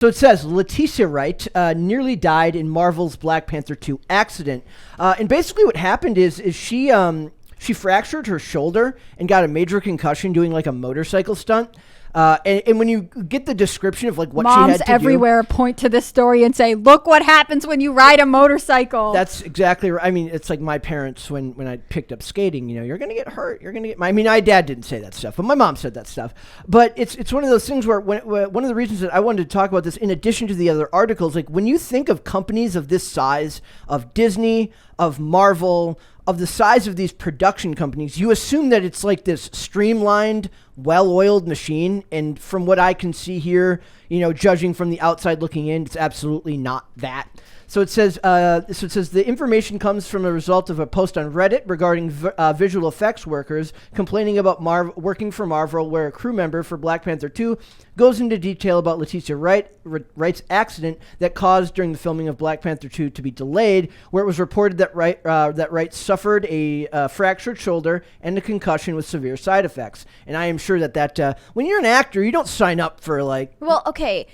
So it says Letitia Wright nearly died in Marvel's Black Panther 2 accident. And basically what happened is she fractured her shoulder and got a major concussion doing like a motorcycle stunt. And when you get the description of like what Moms she had to everywhere point to this story and say, look what happens when you ride a motorcycle. That's exactly right. I mean, it's like my parents when I picked up skating, you're going to get hurt. You're going to get, my dad didn't say that stuff, but my mom said that stuff. But it's one of those things where one of the reasons that I wanted to talk about this, in addition to the other articles, like when you think of companies of this size, of Disney, of Marvel, of the size of these production companies, you assume that it's like this streamlined, well-oiled machine. And from what I can see here, judging from the outside looking in, it's absolutely not that. So it says the information comes from a result of a post on Reddit regarding visual effects workers complaining about working for Marvel, where a crew member for Black Panther 2 goes into detail about Letitia Wright's accident that caused during the filming of Black Panther 2 to be delayed, where it was reported that Wright suffered a fractured shoulder and a concussion with severe side effects. And I am sure that when you're an actor, you don't sign up for like... Well, okay.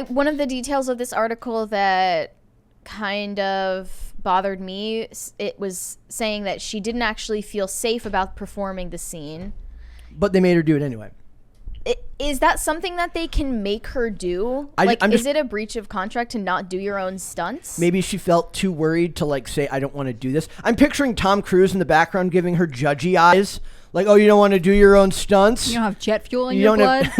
One of the details of this article that kind of bothered me, it was saying that she didn't actually feel safe about performing the scene. But they made her do it anyway. Is that something that they can make her do? Is it a breach of contract to not do your own stunts? Maybe she felt too worried to like say, I don't want to do this. I'm picturing Tom Cruise in the background giving her judgy eyes. Like, oh, you don't want to do your own stunts? You don't have jet fuel in your blood?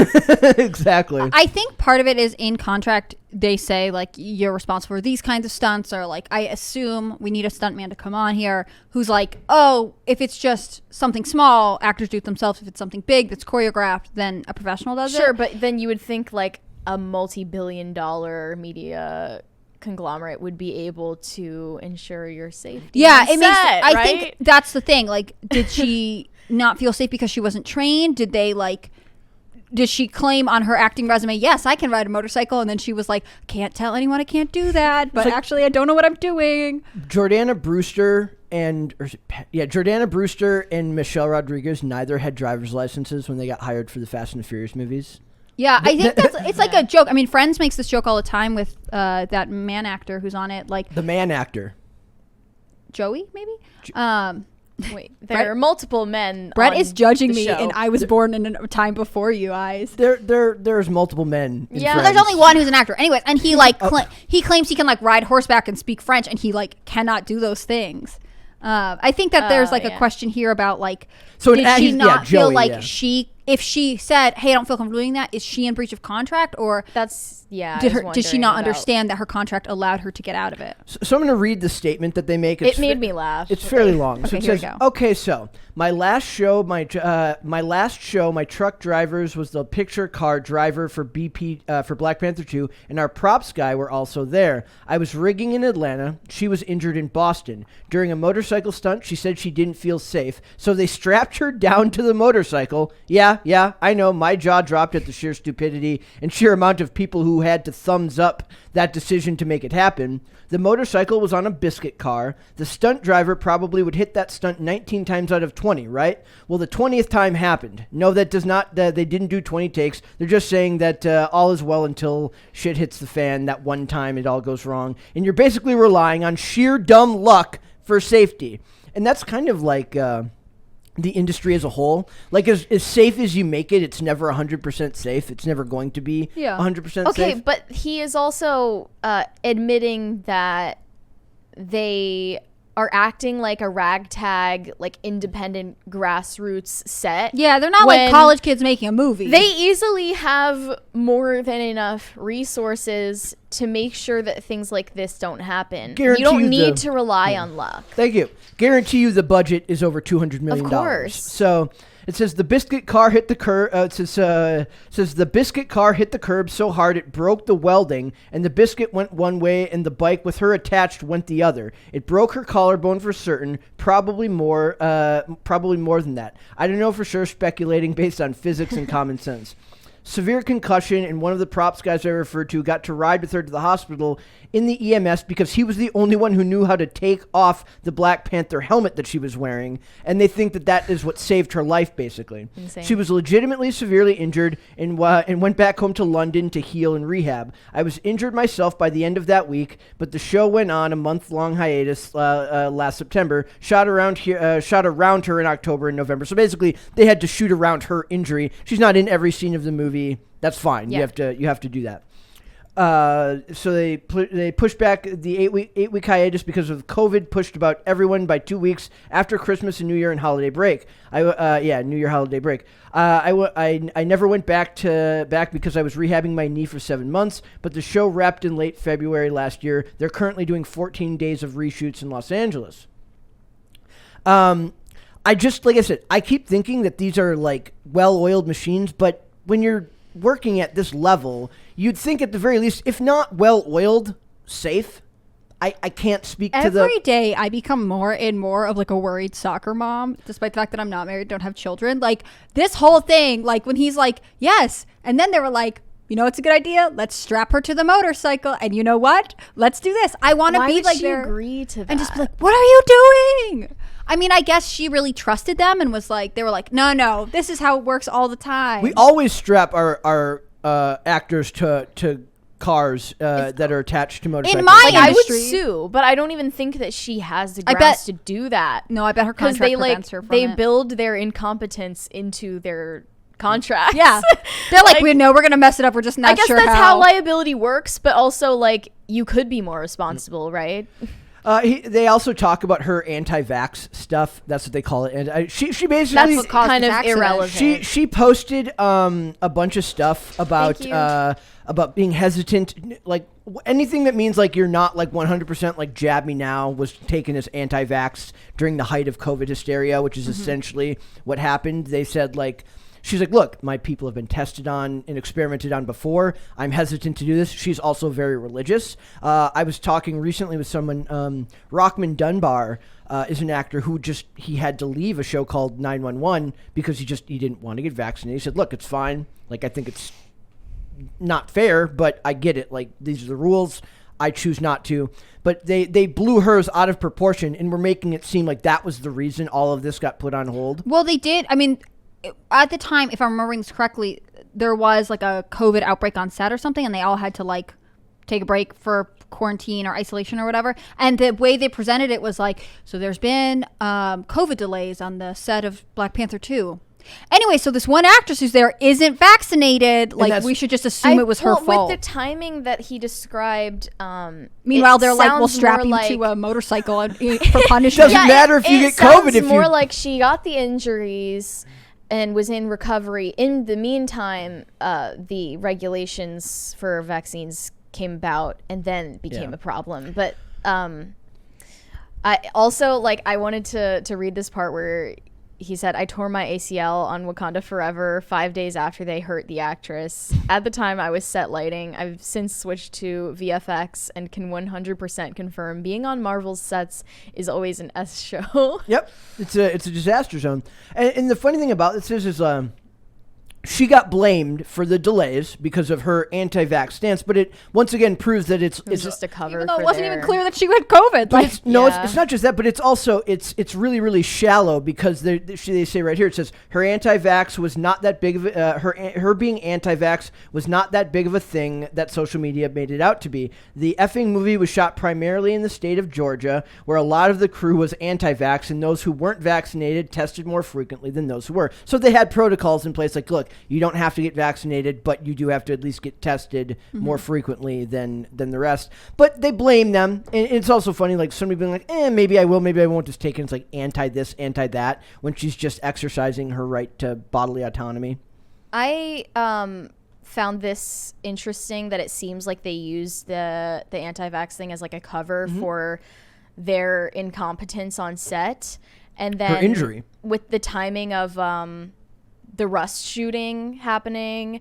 Exactly. I think part of it is in contract, they say, like, you're responsible for these kinds of stunts, or, like, I assume we need a stuntman to come on here who's like, oh, if it's just something small, actors do it themselves. If it's something big that's choreographed, then a professional does it. Sure, but then you would think, like, a multi-billion-dollar media conglomerate would be able to ensure your safety. Yeah, I think that's the thing. Like, did she... not feel safe because she wasn't trained? Did she claim on her acting resume, yes, I can ride a motorcycle, and then she was like, can't tell anyone I can't do that, but actually I don't know what I'm doing. Jordana Brewster and Michelle Rodriguez neither had driver's licenses when they got hired for the Fast and the Furious movies. Yeah, I think it's like a joke. I mean, Friends makes this joke all the time with that man actor who's on it, like the man actor, Joey, maybe. Wait, there are multiple men. Brett is judging me, show. and I was born in a time before you guys. There's multiple men. Yeah, there's only one who's an actor. Anyways, and he he claims he can like ride horseback and speak French, and he like cannot do those things. I think that there's like a question here about like, did she not feel like if she said, hey, I don't feel comfortable doing that, is she in breach of contract, or did she not understand that her contract allowed her to get out of it? So I'm going to read the statement that they make. It made me laugh. It's fairly long. Okay, so it here says, we go. Okay, so my last show, my truck drivers was the picture car driver for for Black Panther 2, and our props guy were also there. I was rigging in Atlanta. She was injured in Boston. During a motorcycle stunt, she said she didn't feel safe, so they strapped her down to the motorcycle. Yeah, I know. My jaw dropped at the sheer stupidity and sheer amount of people who had to thumbs up that decision to make it happen. The motorcycle was on a biscuit car. The stunt driver probably would hit that stunt 19 times out of 20, right? Well, the 20th time happened. No, that does not, they didn't do 20 takes. They're just saying that all is well until shit hits the fan. That one time it all goes wrong. And you're basically relying on sheer dumb luck for safety. And that's kind of like... the industry as a whole, like as safe as you make it, it's never 100% safe. It's never going to be 100% safe. Okay, but he is also admitting that they are acting like a ragtag, like independent grassroots set. Yeah, they're not like college kids making a movie. They easily have more than enough resources to make sure that things like this don't happen. You don't need to rely on luck. Thank you. Guarantee you the budget is over $200 million. Of course. So it says the biscuit car hit the curb. It says the biscuit car hit the curb so hard it broke the welding, and the biscuit went one way, and the bike with her attached went the other. It broke her collarbone for certain. Probably more than that. I don't know for sure. Speculating based on physics and common sense. severe concussion, and one of the props guys I referred to got to ride with her to the hospital in the EMS because he was the only one who knew how to take off the Black Panther helmet that she was wearing, and they think that is what saved her life, basically. Insane. She was legitimately severely injured and went back home to London to heal and rehab. I was injured myself by the end of that week, but the show went on a month-long hiatus last September, shot around her in October and November. So basically, they had to shoot around her injury. She's not in every scene of the movie. That's fine. Yeah. You have to do that. So they pushed back the 8-week hiatus because of COVID, pushed about everyone by 2 weeks after Christmas and New Year and holiday break. New Year holiday break. I never went back because I was rehabbing my knee for 7 months, but the show wrapped in late February last year. They're currently doing 14 days of reshoots in Los Angeles. Like I said, I keep thinking that these are like well-oiled machines, but when you're working at this level, you'd think at the very least, if not well-oiled, safe. I can't speak to the... Every day I become more and more of like a worried soccer mom, despite the fact that I'm not married, don't have children. Like this whole thing, like when he's like, yes. And then they were like, you know, it's a good idea. Let's strap her to the motorcycle. And you know what? Let's do this. I want to be like there. Agree to that? And just be like, what are you doing? I mean, I guess she really trusted them and was like, they were like, no, this is how it works all the time. We always strap our actors to cars that are attached to motorcycles. In my I would industry, sue, but I don't even think that she has the grounds to do that. No, I bet her contract prevents her from they it. build their incompetence into their contracts. Yeah, they're like, we know we're gonna mess it up. We're just not sure. I guess that's how liability works, but also like you could be more responsible, right? They also talk about her anti-vax stuff. That's what they call it. And she basically that's what kind of irrelevant. She posted a bunch of stuff about being hesitant, like anything that means like you're not like 100% like jab me now was taken as anti-vax during the height of COVID hysteria, which is essentially what happened. They said like. She's like, look, my people have been tested on and experimented on before. I'm hesitant to do this. She's also very religious. I was talking recently with someone, Rockman Dunbar is an actor who he had to leave a show called 911 because he didn't want to get vaccinated. He said, look, it's fine. Like, I think it's not fair, but I get it. Like, these are the rules. I choose not to. But they blew hers out of proportion and were making it seem like that was the reason all of this got put on hold. Well, they did. I mean, at the time, if I'm remembering this correctly, there was like a COVID outbreak on set or something, and they all had to like take a break for quarantine or isolation or whatever. And the way they presented it was like, so there's been COVID delays on the set of Black Panther 2. Anyway, so this one actress who's there isn't vaccinated. Like, we should just assume it was her fault. With the timing that he described, meanwhile, they're like, we'll strap you to a motorcycle for punishment. Doesn't matter if you get COVID. It's more like she got the injuries and was in recovery. In the meantime, the regulations for vaccines came about and then became a problem. But I also, like, I wanted to read this part where he said, I tore my ACL on Wakanda Forever 5 days after they hurt the actress. At the time, I was set lighting. I've since switched to VFX and can 100% confirm being on Marvel's sets is always an S show. Yep. It's a disaster zone. And the funny thing about this is she got blamed for the delays because of her anti-vax stance, but it once again proves that it's just a cover. Even though it wasn't even clear that she had COVID. But it's not just that, but it's also it's really, really shallow because they say right here, it says her anti-vax was not that big of her being anti-vax was not that big of a thing that social media made it out to be. The effing movie was shot primarily in the state of Georgia, where a lot of the crew was anti-vax, and those who weren't vaccinated tested more frequently than those who were. So they had protocols in place, like, look, you don't have to get vaccinated, but you do have to at least get tested more frequently than the rest. But they blame them. And it's also funny, like somebody being like, maybe I will, maybe I won't, just take it. It's like anti-this, anti-that, when she's just exercising her right to bodily autonomy. I found this interesting that it seems like they used the anti-vax thing as like a cover for their incompetence on set. And then her injury. With the timing of the Rust shooting happening,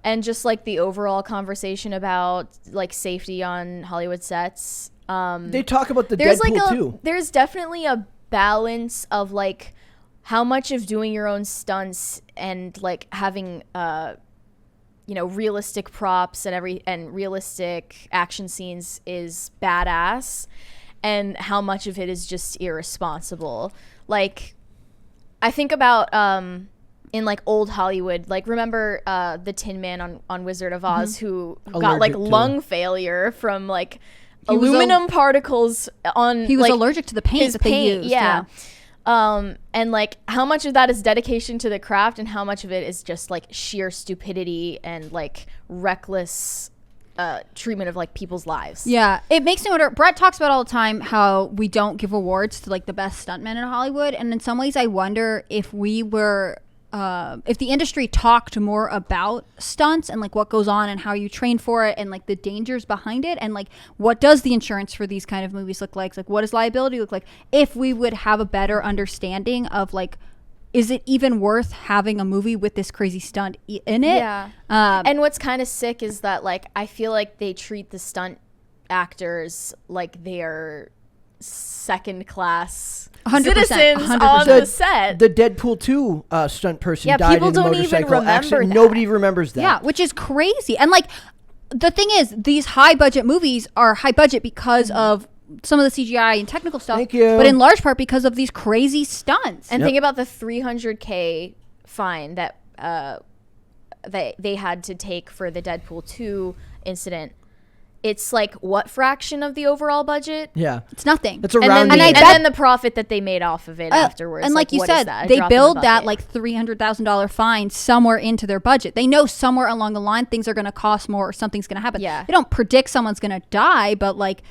and just like the overall conversation about like safety on Hollywood sets. They talk about the Deadpool too. There's definitely a balance of like how much of doing your own stunts and like having realistic props and realistic action scenes is badass, and how much of it is just irresponsible. Like, I think about in like old Hollywood, like remember the Tin Man on Wizard of Oz, who got like lung failure from like aluminum particles on. He was allergic to the paint that they used. Yeah. And like how much of that is dedication to the craft and how much of it is just like sheer stupidity and like reckless treatment of like people's lives. Yeah, it makes me wonder. Brett talks about all the time how we don't give awards to like the best stuntmen in Hollywood, and in some ways I wonder if we were if the industry talked more about stunts and like what goes on and how you train for it and like the dangers behind it and like what does the insurance for these kind of movies look like what does liability look like, if we would have a better understanding of like, is it even worth having a movie with this crazy stunt in it? Yeah. And what's kind of sick is that like I feel like they treat the stunt actors like they're second class 100%, citizens 100%. on the set. The Deadpool 2 stunt person died in a motorcycle accident. That. Nobody remembers that. Yeah, which is crazy. And like the thing is, these high budget movies are high budget because of some of the CGI and technical stuff. Thank you. But in large part because of these crazy stunts. And think about the $300K fine that they had to take for the Deadpool 2 incident. It's like what fraction of the overall budget? Yeah, it's nothing. It's around, and then the profit that they made off of it afterwards. And like you said, they build that like $300,000 fine somewhere into their budget. They know somewhere along the line things are going to cost more or something's going to happen. Yeah, they don't predict someone's going to die, but like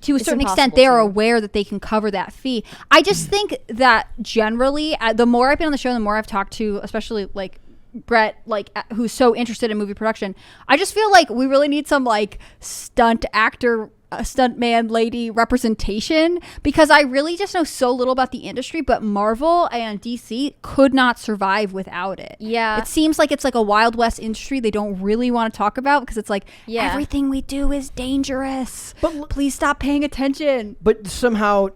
to a certain extent, they are aware that they can cover that fee. I just think that generally, the more I've been on the show, the more I've talked to, especially like Brett, like who's so interested in movie production, I just feel like we really need some like stunt actor, stunt man lady representation, because I really just know so little about the industry, but Marvel and DC could not survive without it. Yeah, it seems like it's like a Wild West industry they don't really want to talk about because it's like everything we do is dangerous, but please stop paying attention. But somehow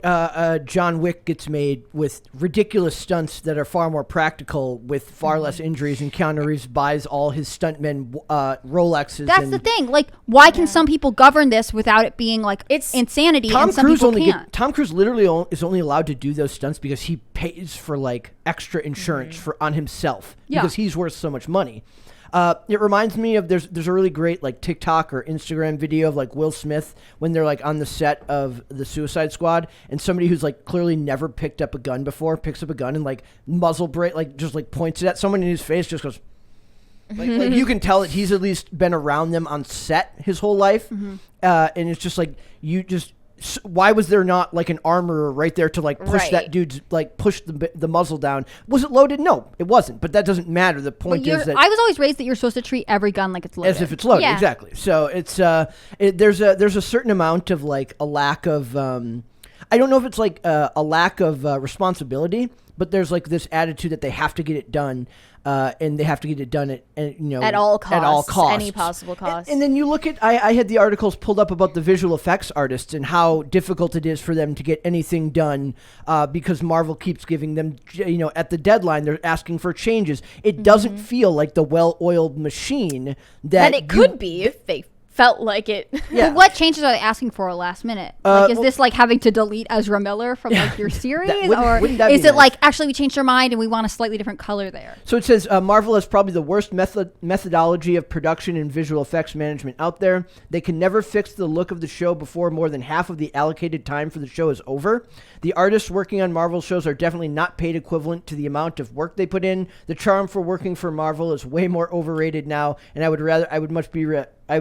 John Wick gets made with ridiculous stunts that are far more practical with far less injuries, and Keanu Reeves buys all his stuntmen Rolexes. That's the thing, like why can some people govern this without it being like it's insanity? Tom and some Cruise people can't. Tom Cruise literally is only allowed to do those stunts because he pays for like extra insurance on himself because he's worth so much money. It reminds me of there's a really great like TikTok or Instagram video of like Will Smith when they're like on the set of the Suicide Squad, and somebody who's like clearly never picked up a gun before picks up a gun and like muzzle brake, like just like points it at someone in his face, just goes. Like you can tell that he's at least been around them on set his whole life, and it's just like why was there not like an armorer right there to like push that dude's like push the muzzle down? Was it loaded? No, it wasn't. But that doesn't matter. The point is that I was always raised that you're supposed to treat every gun like it's loaded, as if it's loaded. Exactly. So it's there's a certain amount of like a lack of I don't know if it's like a lack of responsibility, but there's like this attitude that they have to get it done. And they have to get it done at all costs, any possible cost. And then you look at, I had the articles pulled up about the visual effects artists and how difficult it is for them to get anything done because Marvel keeps giving them, at the deadline, they're asking for changes. It doesn't feel like the well-oiled machine that it could be if they felt like it. Yeah. But what changes are they asking for last minute? Like, is this like having to delete Ezra Miller from like your series, or is it like actually we changed our mind and we want a slightly different color there? So it says Marvel has probably the worst methodology of production and visual effects management out there. They can never fix the look of the show before more than half of the allocated time for the show is over. The artists working on Marvel shows are definitely not paid equivalent to the amount of work they put in. The charm for working for Marvel is way more overrated now, and I would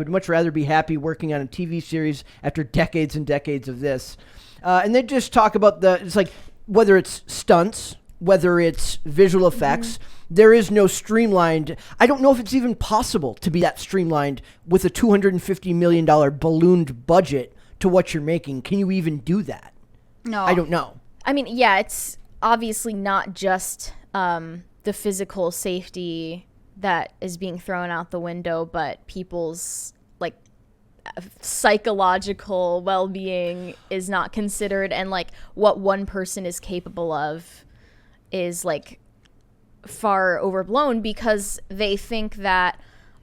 much rather be happy working on a TV series after decades and decades of this. And they just talk about it's like whether it's stunts, whether it's visual effects, there is no streamlined. I don't know if it's even possible to be that streamlined with a $250 million ballooned budget to what you're making. Can you even do that? No. I don't know. I mean, yeah, it's obviously not just the physical safety that is being thrown out the window, but people's like psychological well-being is not considered, and like what one person is capable of is like far overblown because they think that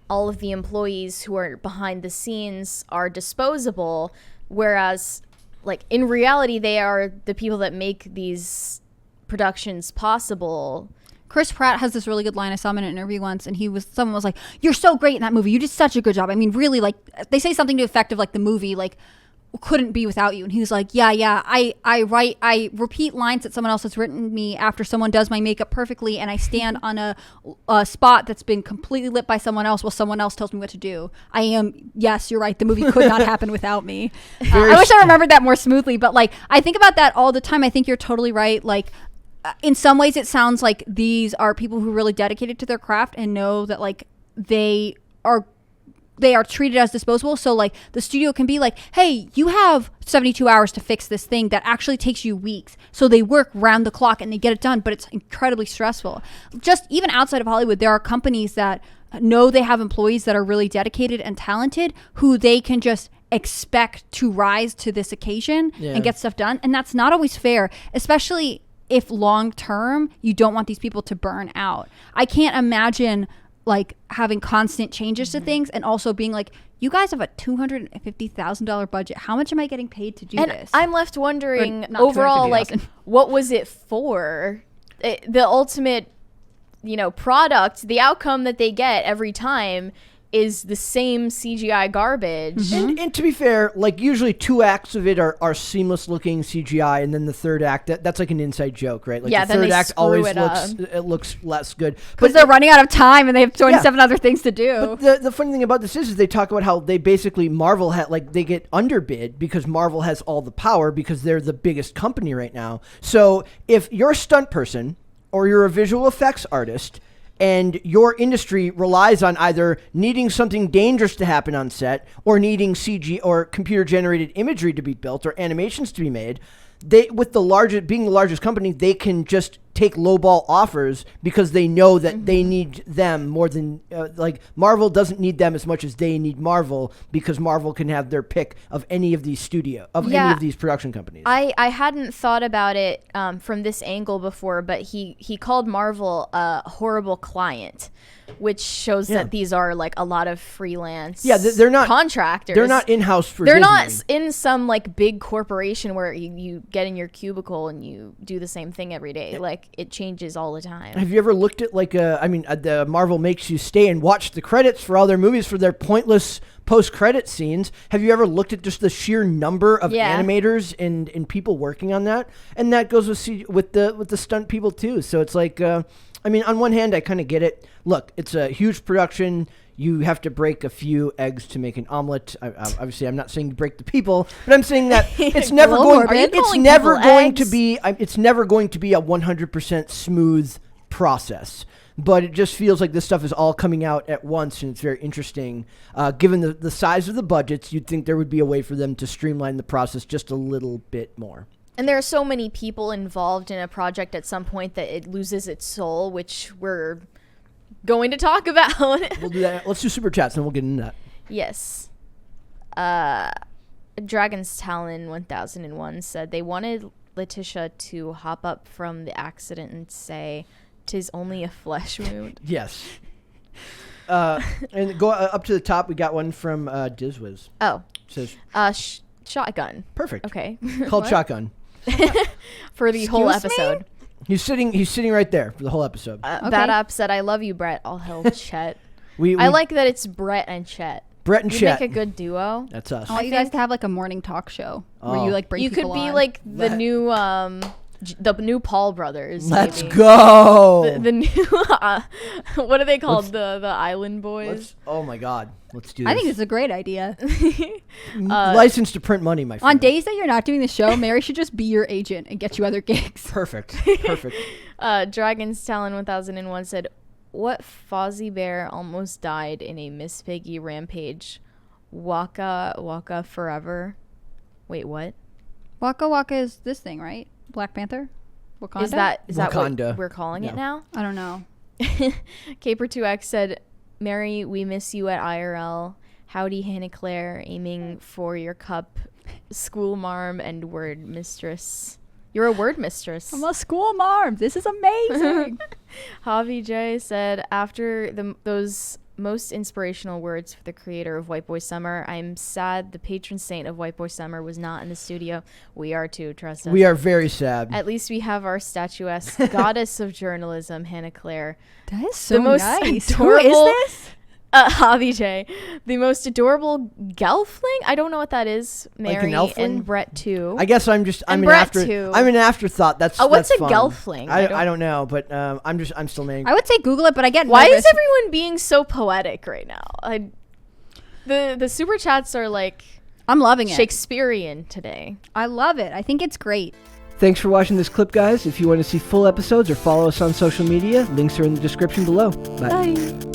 all of the employees who are behind the scenes are disposable, whereas like in reality they are the people that make these productions possible. Chris Pratt has this really good line. I saw him in an interview once, and someone was like, "You're so great in that movie. You did such a good job. I mean, really, like, they say something to the effect of like the movie, like, couldn't be without you." And he was like, yeah, I repeat lines that someone else has written me after someone does my makeup perfectly, and I stand on a spot that's been completely lit by someone else while someone else tells me what to do. Yes, you're right. The movie could not happen without me. I wish I remembered that more smoothly, but like, I think about that all the time. I think you're totally right. Like, in some ways it sounds like these are people who are really dedicated to their craft and know that like they are treated as disposable. So like the studio can be like, hey, you have 72 hours to fix this thing that actually takes you weeks. So they work round the clock and they get it done, but it's incredibly stressful. Just even outside of Hollywood, there are companies that know they have employees that are really dedicated and talented who they can just expect to rise to this occasion and get stuff done. And that's not always fair, especially if long term you don't want these people to burn out. I can't imagine like having constant changes to things and also being like, you guys have a $250,000 budget. How much am I getting paid to do this? I'm left wondering overall, like, what was it for? The ultimate, product, the outcome that they get every time is the same CGI garbage. Mm-hmm. And to be fair, like usually 2 acts of it are seamless looking CGI, and then the third act that's like an inside joke, right? Like the third act always looks less good because they're running out of time and they have 27 other things to do. But the funny thing about this is they talk about how they basically Marvel they get underbid because Marvel has all the power because they're the biggest company right now. So if you're a stunt person or you're a visual effects artist, and your industry relies on either needing something dangerous to happen on set or needing CG or computer-generated imagery to be built or animations to be made, being the largest company, they can just take lowball offers because they know that they need them more than Marvel doesn't need them as much as they need Marvel because Marvel can have their pick of any of these any of these production companies. I hadn't thought about it from this angle before, but he called Marvel a horrible client, which shows that these are like a lot of freelance they're not contractors. They're not in-house for They're Disney. not in some like big corporation where you get in your cubicle and you do the same thing every day. Like it changes all the time. Have you ever looked at the Marvel makes you stay and watch the credits for all their movies for their pointless post-credit scenes? Have you ever looked at just the sheer number of animators and people working on that? And that goes with the stunt people too. So it's like, on one hand, I kind of get it. Look, it's a huge production. You have to break a few eggs to make an omelet. Obviously, I'm not saying to break the people, but I'm saying that it's never going to be a 100% smooth process. But it just feels like this stuff is all coming out at once, and it's very interesting. Given the size of the budgets, you'd think there would be a way for them to streamline the process just a little bit more. And there are so many people involved in a project at some point that it loses its soul, which we're going to talk about. We'll do that. Let's do super chats, and we'll get into that. Yes. Dragon's Talon 1001 said they wanted Letitia to hop up from the accident and say, "'Tis only a flesh wound." Yes. And go up to the top. We got one from Dizwiz. Oh. Says shotgun. Perfect. Okay. Called Shotgun. For the whole episode. He's sitting right there for the whole episode. Bad App said, "I love you, Brett. All hell, Chet." I like that it's Brett and Chet. Brett and Chet make a good duo. That's us. I want you guys to have like a morning talk show where you like bring people on. You could be like the new Paul brothers. Let's go. The new what are they called? The Island Boys. Oh my God. Let's do this. I think it's a great idea. License to print money, my friend. On days that you're not doing the show, Mary should just be your agent and get you other gigs. Perfect. Dragon's Talon 1001 said, "What Fozzie Bear almost died in a Miss Piggy rampage? Waka Waka forever." Wait, what? Waka Waka is this thing, right? Black Panther? Wakanda? Is that Wakanda. what we're calling it now? I don't know. Caper2X said, "Mary, we miss you at IRL. Howdy, Hannah Claire, aiming for your cup, school marm and word mistress." You're a word mistress. I'm a school marm. This is amazing. Javi J said, after those most inspirational words for the creator of White Boy Summer. I'm sad the patron saint of White Boy Summer was not in the studio. We are too, trust us. We are very sad. At least we have our statuesque goddess of journalism, Hannah Claire. That is so nice. Adorable, who is this? Javi J. The most adorable gelfling? I don't know what that is. Mary like and Brett too. I guess I'm an afterthought. That's what's that's a fun. gelfling? I don't know, but I'm still naming. I would say Google it, but I get Why nervous. is everyone being so poetic right now? The super chats are like I'm loving it. Shakespearean today. I love it. I think it's great. Thanks for watching this clip, guys. If you want to see full episodes or follow us on social media, links are in the description below. Bye. Bye.